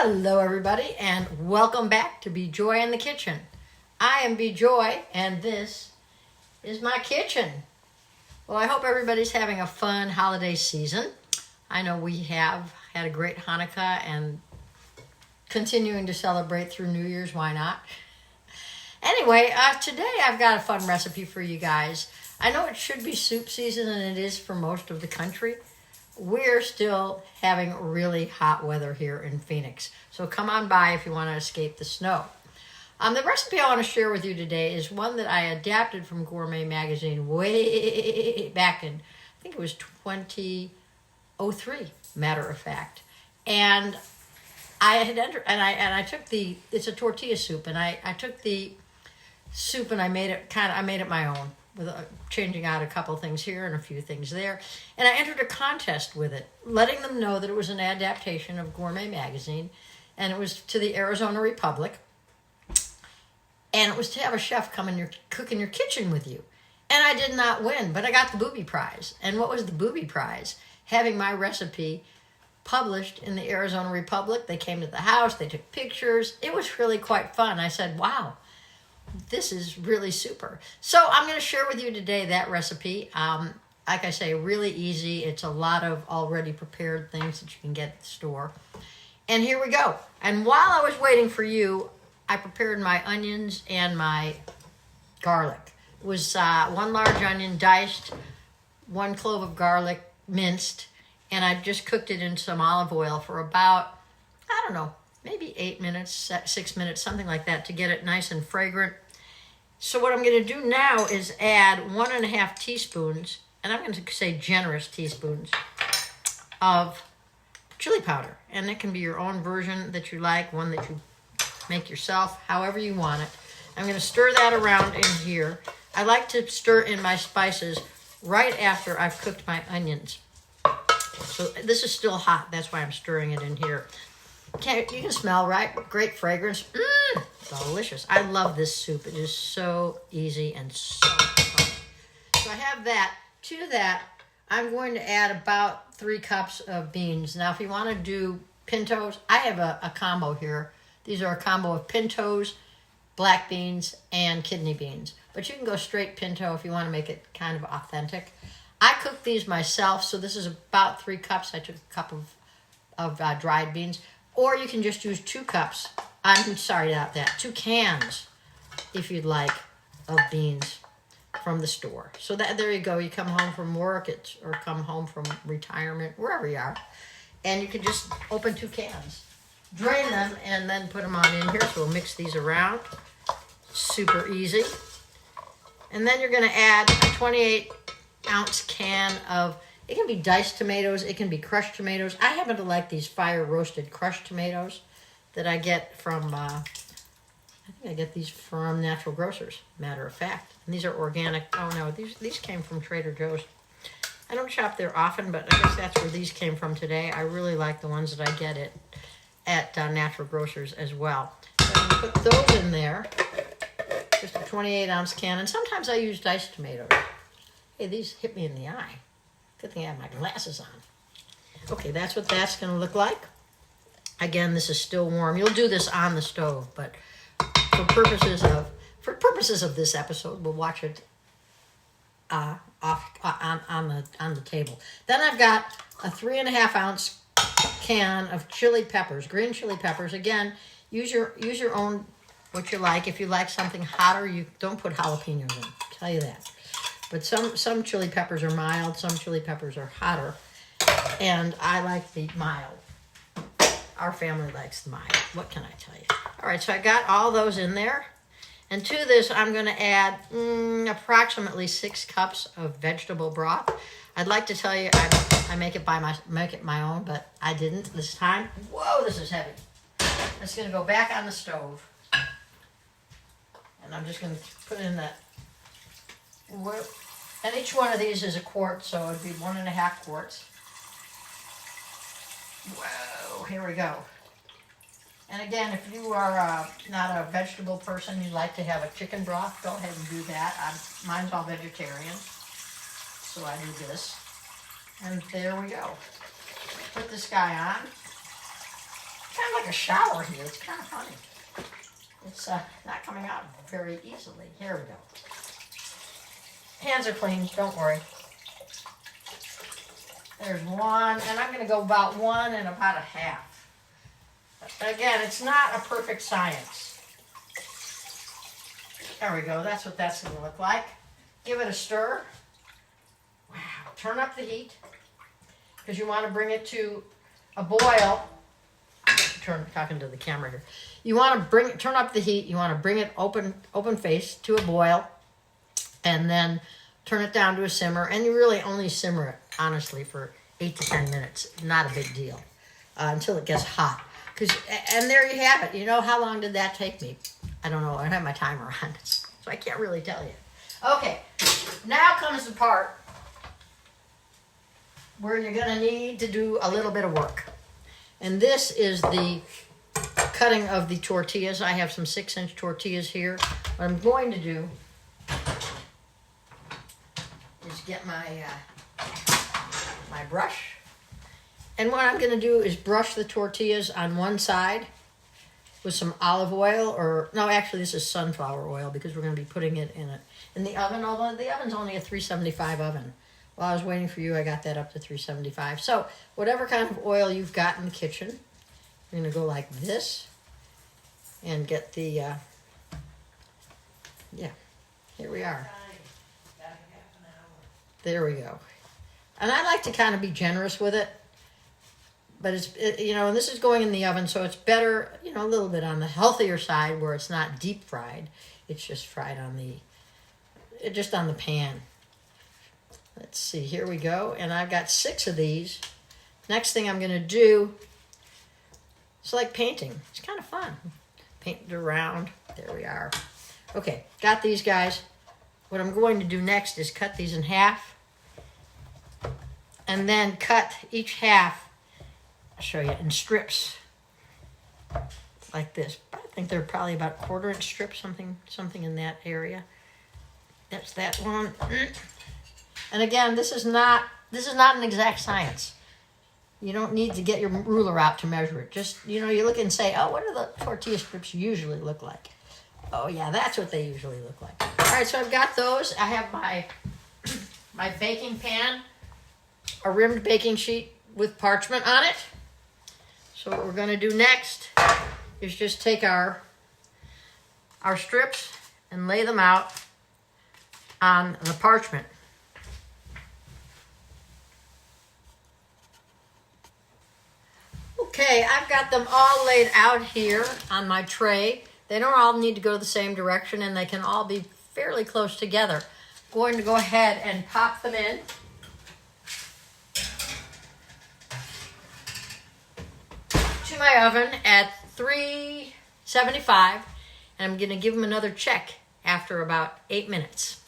Hello everybody and welcome back to BeJoy in the kitchen. I am BeJoy and this is my kitchen. Well, I hope everybody's having a fun holiday season. I know we have had a great Hanukkah and continuing to celebrate through New Year's, why not? Anyway, today I've got a fun recipe for you guys. I know it should be soup season and it is for most of the country. We're still having really hot weather here in Phoenix. So come on by if you want to escape the snow. The recipe I want to share with you today is one that I adapted from Gourmet Magazine way back in, I think it was 2003, matter of fact. And I had entered, and I took it's a tortilla soup, and I took the soup and I made it my own, with changing out a couple things here and a few things there. And I entered a contest with it, letting them know that it was an adaptation of Gourmet Magazine, and it was to the Arizona Republic. And it was to have a chef cook in your kitchen with you. And I did not win, but I got the booby prize. And what was the booby prize? Having my recipe published in the Arizona Republic. They came to the house, they took pictures. It was really quite fun. I said, wow, this is really super. So I'm going to share with you today that recipe. Like I say, really easy. It's a lot of already prepared things that you can get at the store. And here we go. And while I was waiting for you, I prepared my onions and my garlic. It was 1 large onion diced, 1 clove of garlic minced, and I just cooked it in some olive oil for about, I don't know, maybe 8 minutes, 6 minutes, something like that, to get it nice and fragrant. So what I'm going to do now is add 1.5 teaspoons, and I'm going to say generous teaspoons, of chili powder. And it can be your own version that you like, one that you make yourself, however you want it. I'm going to stir that around in here. I like to stir in my spices right after I've cooked my onions. So this is still hot. That's why I'm stirring it in here. You can smell, right? Great fragrance. Delicious. I love this soup. It is so easy and so fun. So I have that. To that, I'm going to add about 3 cups of beans. Now, if you want to do pintos, I have a combo here. These are a combo of pintos, black beans, and kidney beans. But you can go straight pinto if you want to make it kind of authentic. I cooked these myself, so this is about 3 cups. I took a cup of dried beans. Or you can just use 2 cups. I'm sorry about that. 2 cans, if you'd like, of beans from the store. So there you go. You come home from work or come home from retirement, wherever you are. And you can just open 2 cans. Drain them and then put them on in here. So we'll mix these around. Super easy. And then you're going to add a 28-ounce can of, it can be diced tomatoes, it can be crushed tomatoes. I happen to like these fire-roasted crushed tomatoes that I get from, I think I get these from Natural Grocers, matter of fact. And these are organic. Oh no, these came from Trader Joe's. I don't shop there often, but I guess that's where these came from today. I really like the ones that I get at Natural Grocers as well. So I'm going to put those in there. Just a 28-ounce can. And sometimes I use diced tomatoes. Hey, these hit me in the eye. Good thing I have my glasses on. Okay, that's what that's going to look like. Again, this is still warm. You'll do this on the stove, but for purposes of this episode, we'll watch it on the table. Then I've got a 3.5-ounce can of chili peppers, green chili peppers. Again, use your own, what you like. If you like something hotter, you don't put jalapenos in. I'll tell you that. But some chili peppers are mild, some chili peppers are hotter, and I like the mild. Our family likes the mild. What can I tell you? All right, so I got all those in there. And to this, I'm going to add approximately 6 cups of vegetable broth. I'd like to tell you I make it my own, but I didn't this time. Whoa, this is heavy. It's going to go back on the stove. And I'm just going to put in that. And each one of these is a quart, so it'd be 1.5 quarts. Whoa, here we go. And again, if you are not a vegetable person, you like to have a chicken broth, go ahead and do that. Mine's all vegetarian, so I do this. And there we go. Put this guy on. kind of like a shower here. It's kind of funny. It's not coming out very easily. Here we go. Hands are clean, don't worry. There's one, and I'm going to go about one and about a half. Again, it's not a perfect science. There we go. That's what that's going to look like. Give it a stir. Wow. Turn up the heat because you want to bring it to a boil. Talking to the camera here. You want to turn up the heat. You want to bring it open face to a boil, and then turn it down to a simmer. And you really only simmer it, honestly, for 8 to 10 minutes. Not a big deal until it gets hot. And there you have it. You know, how long did that take me? I don't know. I don't have my timer on, so I can't really tell you. Okay, now comes the part where you're going to need to do a little bit of work. And this is the cutting of the tortillas. I have some 6-inch tortillas here. What I'm going to do is get my my brush. And what I'm going to do is brush the tortillas on one side with some olive oil, or no, actually this is sunflower oil because we're going to be putting it in the oven, although the oven's only a 375 oven. While I was waiting for you, I got that up to 375. So whatever kind of oil you've got in the kitchen, you're going to go like this and get the, yeah, here we are. There we go. And I like to kind of be generous with it, but you know, and this is going in the oven, so it's better, you know, a little bit on the healthier side where it's not deep fried. It's just fried on the pan. Let's see, here we go. And I've got 6 of these. Next thing I'm going to do, it's like painting. It's kind of fun. Paint it around. There we are. Okay, got these guys. What I'm going to do next is cut these in half. And then cut each half, I'll show you, in strips. Like this. I think they're probably about 1/4-inch strips, something in that area. That's that one. And again, this is not an exact science. You don't need to get your ruler out to measure it. Just, you know, you look and say, oh, what do the tortilla strips usually look like? Oh, yeah, that's what they usually look like. All right, so I've got those. I have my baking pan, a rimmed baking sheet with parchment on it. So what we're going to do next is just take our strips and lay them out on the parchment. Okay, I've got them all laid out here on my tray. They don't all need to go the same direction, and they can all be fairly close together. I'm going to go ahead and pop them in. To my oven at 375, and I'm going to give them another check after about 8 minutes.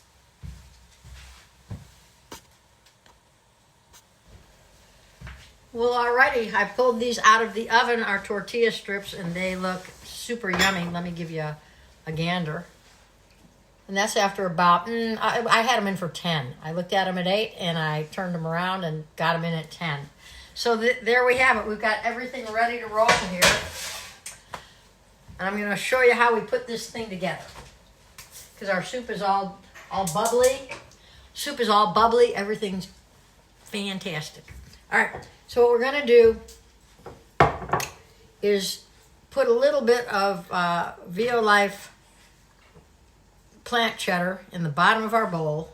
Well, alrighty, I pulled these out of the oven, our tortilla strips, and they look super yummy. Let me give you a gander. And that's after about, I had them in for 10. I looked at them at 8, and I turned them around and got them in at 10. So there we have it. We've got everything ready to roll here. And I'm going to show you how we put this thing together. Because our soup is all bubbly. Soup is all bubbly. Everything's fantastic. All right. So what we're going to do is put a little bit of BeJoy plant cheddar in the bottom of our bowl.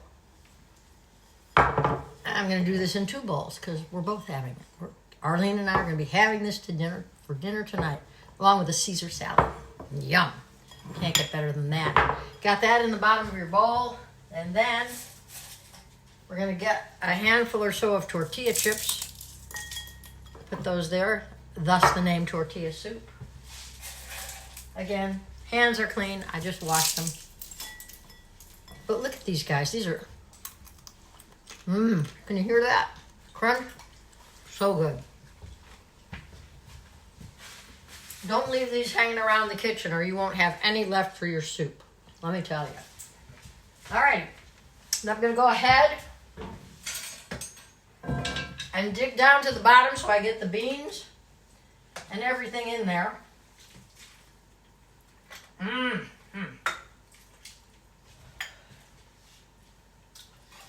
I'm going to do this in 2 bowls because we're both having it. Arlene and I are going to be having this for dinner tonight, along with a Caesar salad. Yum. Can't get better than that. Got that in the bottom of your bowl, and then we're going to get a handful or so of tortilla chips. Put those there, thus the name tortilla soup. Again, hands are clean. I just washed them. But look at these guys. These are, can you hear that? Crunch? So good. Don't leave these hanging around the kitchen or you won't have any left for your soup. Let me tell you. All right. Now I'm going to go ahead and dig down to the bottom so I get the beans. and everything in there.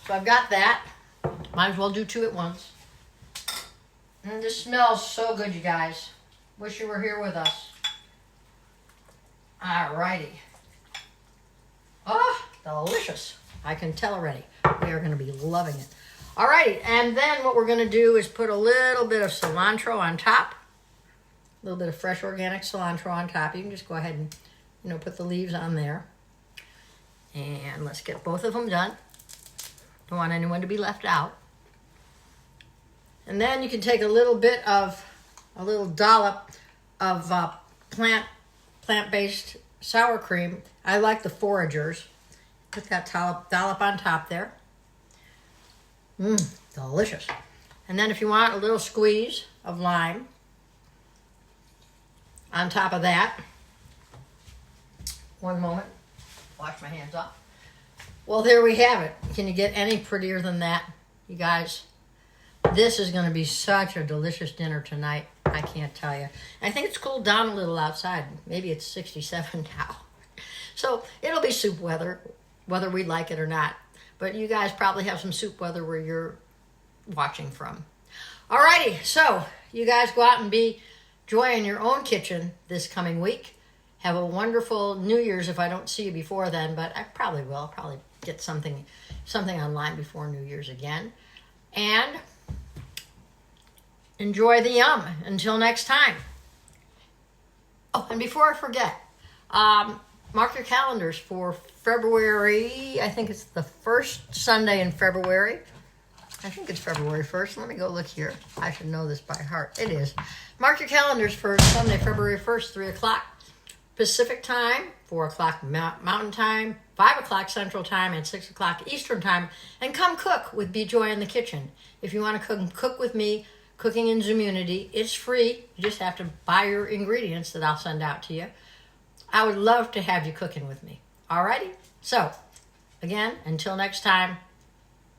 So I've got that. Might as well do two at once. And this smells so good, you guys. Wish you were here with us. Alrighty. Oh, delicious. I can tell already. We are going to be loving it. Alrighty, and then what we're going to do is put a little bit of cilantro on top. A little bit of fresh organic cilantro on top. You can just go ahead and, put the leaves on there. And let's get both of them done. Don't want anyone to be left out. And then you can take a little dollop of plant-based sour cream. I like the Foragers. Put that dollop on top there. Delicious. And then if you want a little squeeze of lime on top of that. One moment. Wash my hands off. Well, there we have it. Can you get any prettier than that, you guys? This is going to be such a delicious dinner tonight. I can't tell you. I think it's cooled down a little outside. Maybe it's 67 now. So it'll be soup weather, whether we like it or not. But you guys probably have some soup weather where you're watching from. Alrighty, so you guys go out and be joy in your own kitchen this coming week. Have a wonderful New Year's if I don't see you before then, but I probably will. I'll probably get something online before New Year's again. And enjoy the yum. Until next time. Oh, and before I forget, mark your calendars for February. I think it's the first Sunday in February. I think it's February 1st. Let me go look here. I should know this by heart. It is. Mark your calendars for Sunday, February 1st, 3 o'clock Pacific time, 4 o'clock Mountain time, 5 o'clock Central time, and 6 o'clock Eastern time. And come cook with BeJoy in the kitchen. If you want to cook with me, Cooking in Zimmunity, it's free. You just have to buy your ingredients that I'll send out to you. I would love to have you cooking with me. Alrighty? So, again, until next time,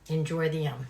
enjoy the yum.